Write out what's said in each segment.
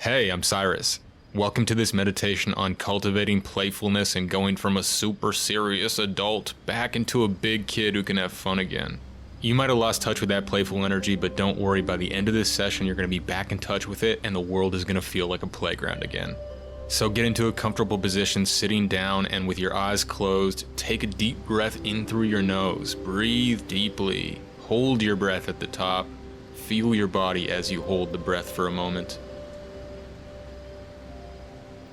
Hey, I'm Cyrus. Welcome to this meditation on cultivating playfulness and going from a super serious adult back into a big kid who can have fun again. You might have lost touch with that playful energy, but don't worry, by the end of this session you're going to be back in touch with it and the world is going to feel like a playground again. So get into a comfortable position sitting down, and with your eyes closed, take a deep breath in through your nose. Breathe deeply. Hold your breath at the top. Feel your body as you hold the breath for a moment.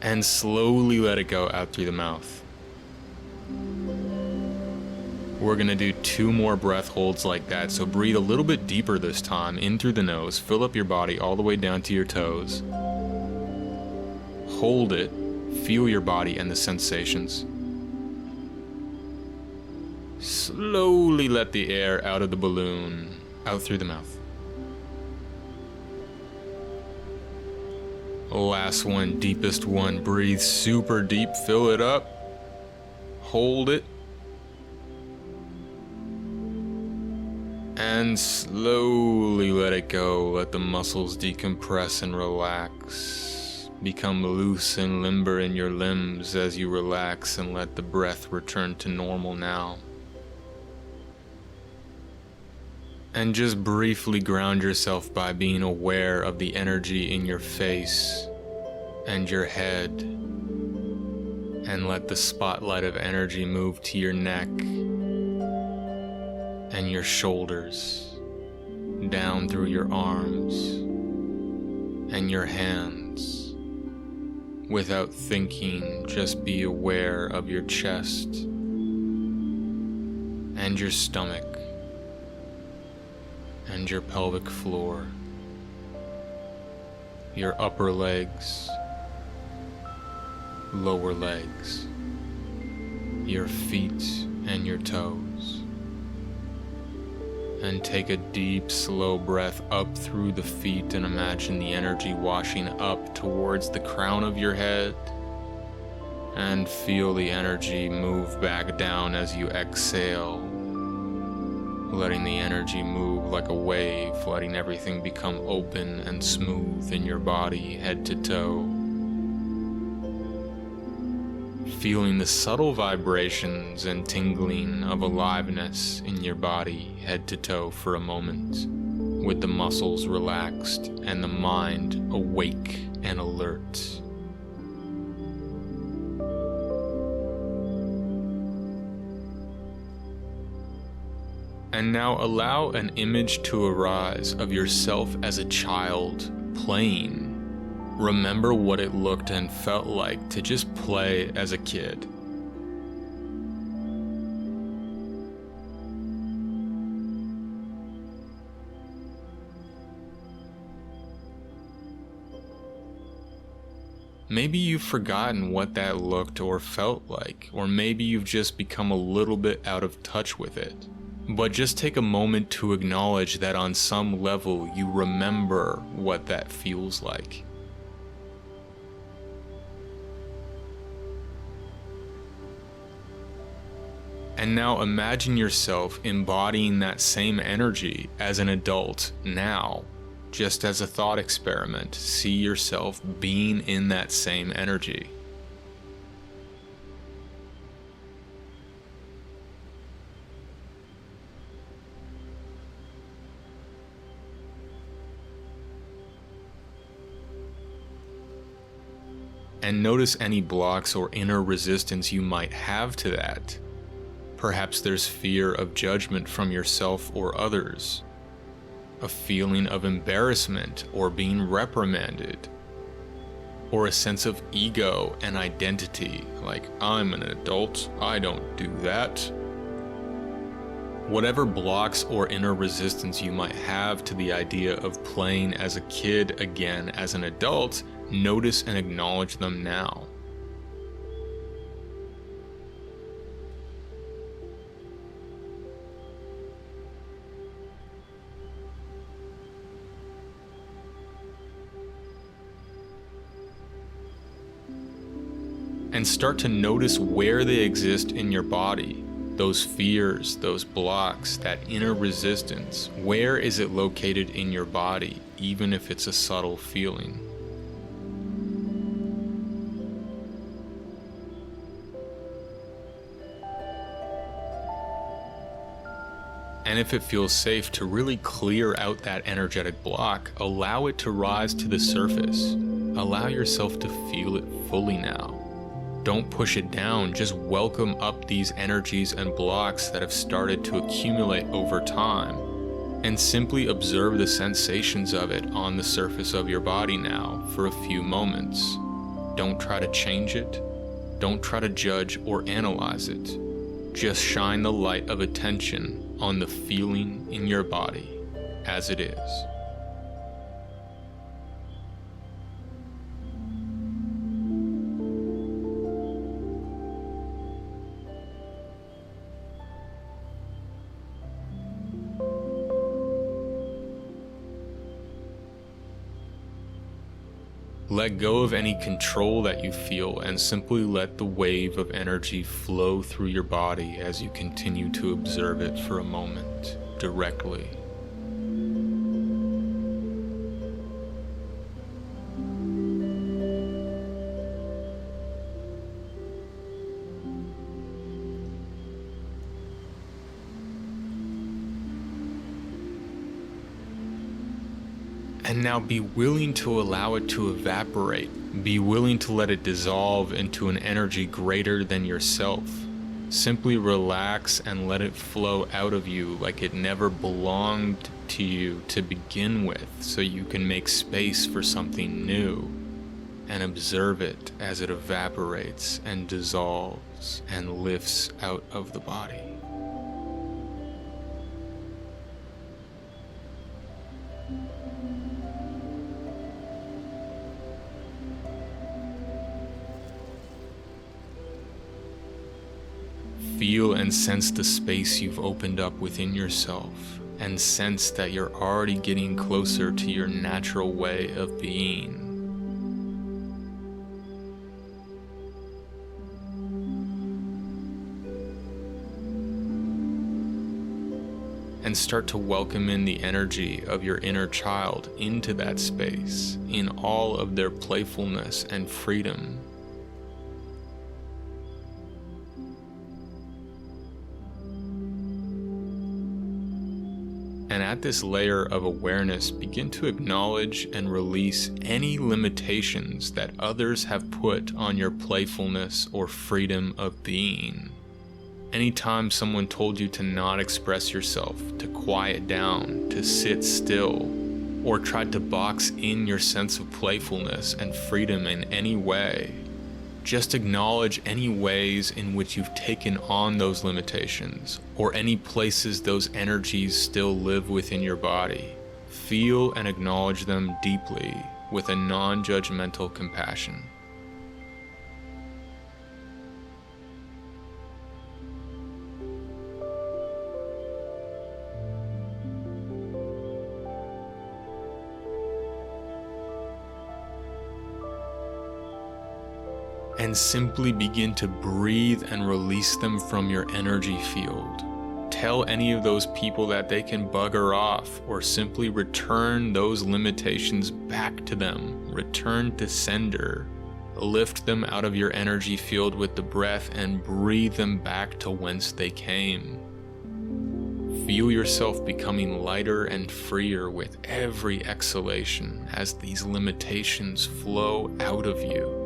And slowly let it go out through the mouth. We're gonna do 2 more breath holds like that, so breathe a little bit deeper this time, in through the nose, fill up your body all the way down to your toes. Hold it, feel your body and the sensations. Slowly let the air out of the balloon, out through the mouth. Last one, deepest one, breathe super deep, fill it up, hold it, and slowly let it go. Let the muscles decompress and relax. Become loose and limber in your limbs as you relax and let the breath return to normal now. And just briefly ground yourself by being aware of the energy in your face and your head, and let the spotlight of energy move to your neck and your shoulders, down through your arms and your hands. Without thinking, just be aware of your chest and your stomach and your pelvic floor, your upper legs, lower legs, your feet and your toes. And take a deep, slow breath up through the feet and imagine the energy washing up towards the crown of your head. And feel the energy move back down as you exhale, letting the energy move like a wave, letting everything become open and smooth in your body, head to toe. Feeling the subtle vibrations and tingling of aliveness in your body, head to toe for a moment, with the muscles relaxed and the mind awake and alert. And now allow an image to arise of yourself as a child playing. Remember what it looked and felt like to just play as a kid. Maybe you've forgotten what that looked or felt like, or maybe you've just become a little bit out of touch with it. But just take a moment to acknowledge that on some level you remember what that feels like. And now imagine yourself embodying that same energy as an adult now. Just as a thought experiment, see yourself being in that same energy. And notice any blocks or inner resistance you might have to that. Perhaps there's fear of judgment from yourself or others, a feeling of embarrassment or being reprimanded, or a sense of ego and identity, like I'm an adult, I don't do that. Whatever blocks or inner resistance you might have to the idea of playing as a kid again as an adult, notice and acknowledge them now. And start to notice where they exist in your body. Those fears, those blocks, that inner resistance. Where is it located in your body, even if it's a subtle feeling? And if it feels safe to really clear out that energetic block, allow it to rise to the surface. Allow yourself to feel it fully now. Don't push it down, just welcome up these energies and blocks that have started to accumulate over time, and simply observe the sensations of it on the surface of your body now for a few moments. Don't try to change it. Don't try to judge or analyze it. Just shine the light of attention on the feeling in your body as it is. Let go of any control that you feel and simply let the wave of energy flow through your body as you continue to observe it for a moment directly. And now be willing to allow it to evaporate. Be willing to let it dissolve into an energy greater than yourself. Simply relax and let it flow out of you like it never belonged to you to begin with, so you can make space for something new. And observe it as it evaporates and dissolves and lifts out of the body. Feel and sense the space you've opened up within yourself, and sense that you're already getting closer to your natural way of being. And start to welcome in the energy of your inner child into that space, in all of their playfulness and freedom. And at this layer of awareness, begin to acknowledge and release any limitations that others have put on your playfulness or freedom of being. Anytime someone told you to not express yourself, to quiet down, to sit still, or tried to box in your sense of playfulness and freedom in any way, just acknowledge any ways in which you've taken on those limitations, or any places those energies still live within your body. Feel and acknowledge them deeply with a non-judgmental compassion. And simply begin to breathe and release them from your energy field. Tell any of those people that they can bugger off, or simply return those limitations back to them. Return to sender. Lift them out of your energy field with the breath and breathe them back to whence they came. Feel yourself becoming lighter and freer with every exhalation as these limitations flow out of you.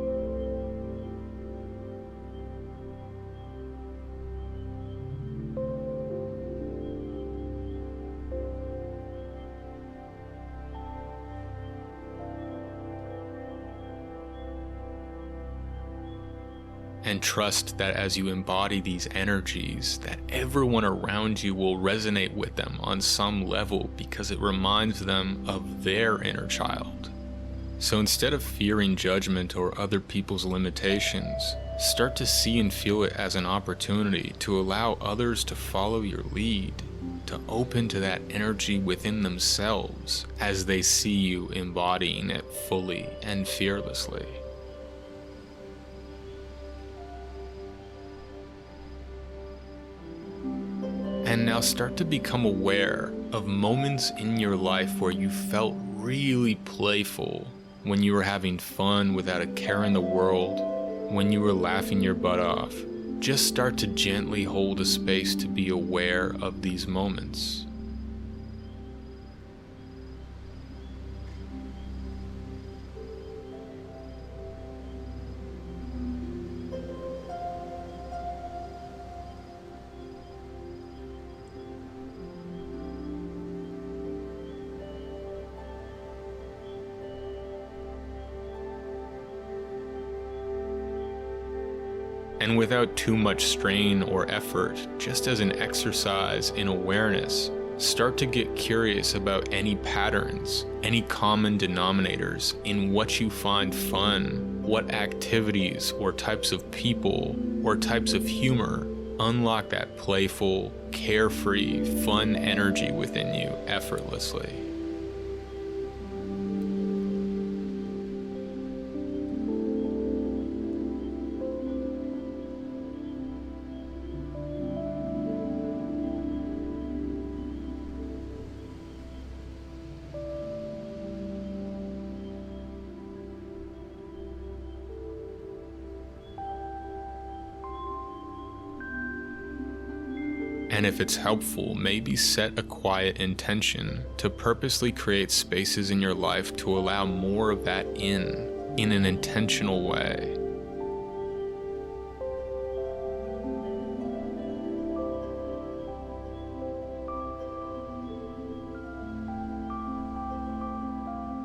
And trust that as you embody these energies, that everyone around you will resonate with them on some level because it reminds them of their inner child. So instead of fearing judgment or other people's limitations, start to see and feel it as an opportunity to allow others to follow your lead, to open to that energy within themselves as they see you embodying it fully and fearlessly. And now start to become aware of moments in your life where you felt really playful, when you were having fun without a care in the world, when you were laughing your butt off, just start to gently hold a space to be aware of these moments. And without too much strain or effort, just as an exercise in awareness, start to get curious about any patterns, any common denominators in what you find fun, what activities or types of people or types of humor unlock that playful, carefree, fun energy within you effortlessly. And if it's helpful, maybe set a quiet intention to purposely create spaces in your life to allow more of that in an intentional way.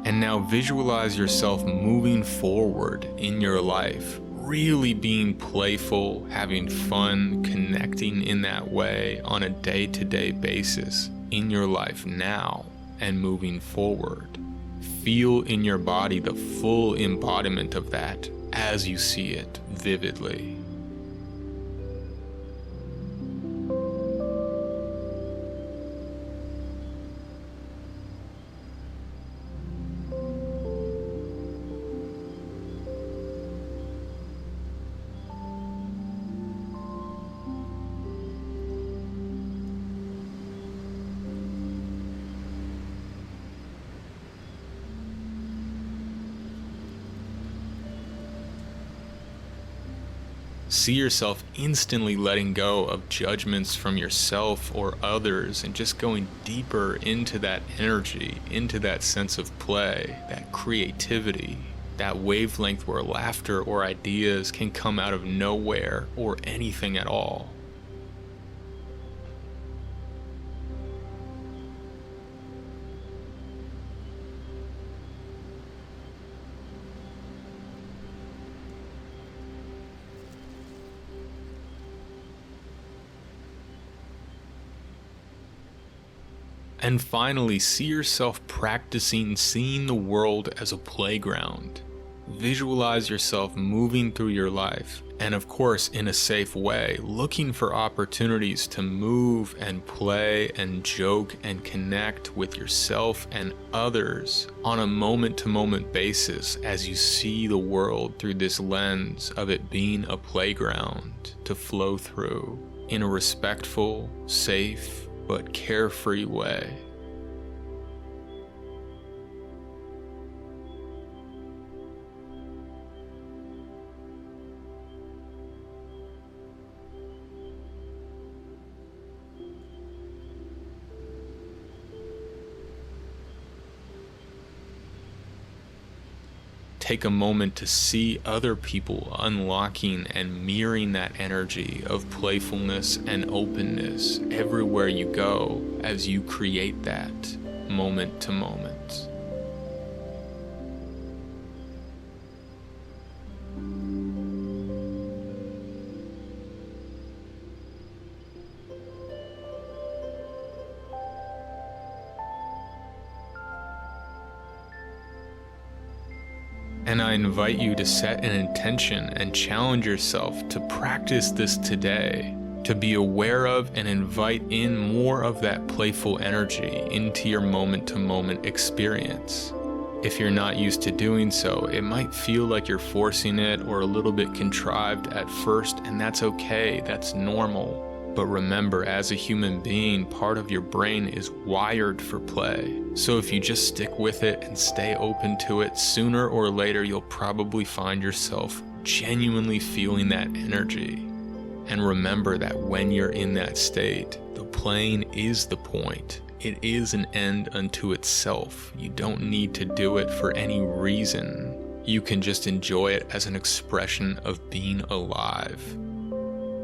And now visualize yourself moving forward in your life, really being playful, having fun, connecting in that way on a day-to-day basis in your life now and moving forward. Feel in your body the full embodiment of that as you see it vividly. See yourself instantly letting go of judgments from yourself or others and just going deeper into that energy, into that sense of play, that creativity, that wavelength where laughter or ideas can come out of nowhere or anything at all. And finally, see yourself practicing seeing the world as a playground. Visualize yourself moving through your life, and of course in a safe way, looking for opportunities to move and play and joke and connect with yourself and others on a moment-to-moment basis as you see the world through this lens of it being a playground to flow through in a respectful, safe, but carefree way. Take a moment to see other people unlocking and mirroring that energy of playfulness and openness everywhere you go as you create that moment to moment. And I invite you to set an intention and challenge yourself to practice this today, to be aware of and invite in more of that playful energy into your moment-to-moment experience. If you're not used to doing so, it might feel like you're forcing it or a little bit contrived at first, and that's okay, that's normal. But remember, as a human being, part of your brain is wired for play. So if you just stick with it and stay open to it, sooner or later you'll probably find yourself genuinely feeling that energy. And remember that when you're in that state, the playing is the point. It is an end unto itself. You don't need to do it for any reason. You can just enjoy it as an expression of being alive.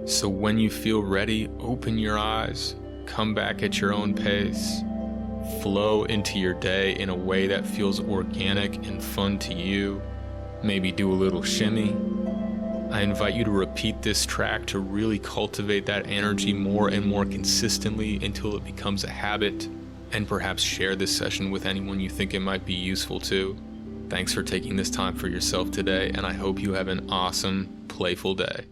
So when you feel ready, open your eyes, come back at your own pace, flow into your day in a way that feels organic and fun to you. Maybe do a little shimmy. I invite you to repeat this track to really cultivate that energy more and more consistently until it becomes a habit, and perhaps share this session with anyone you think it might be useful to. Thanks for taking this time for yourself today, and I hope you have an awesome, playful day.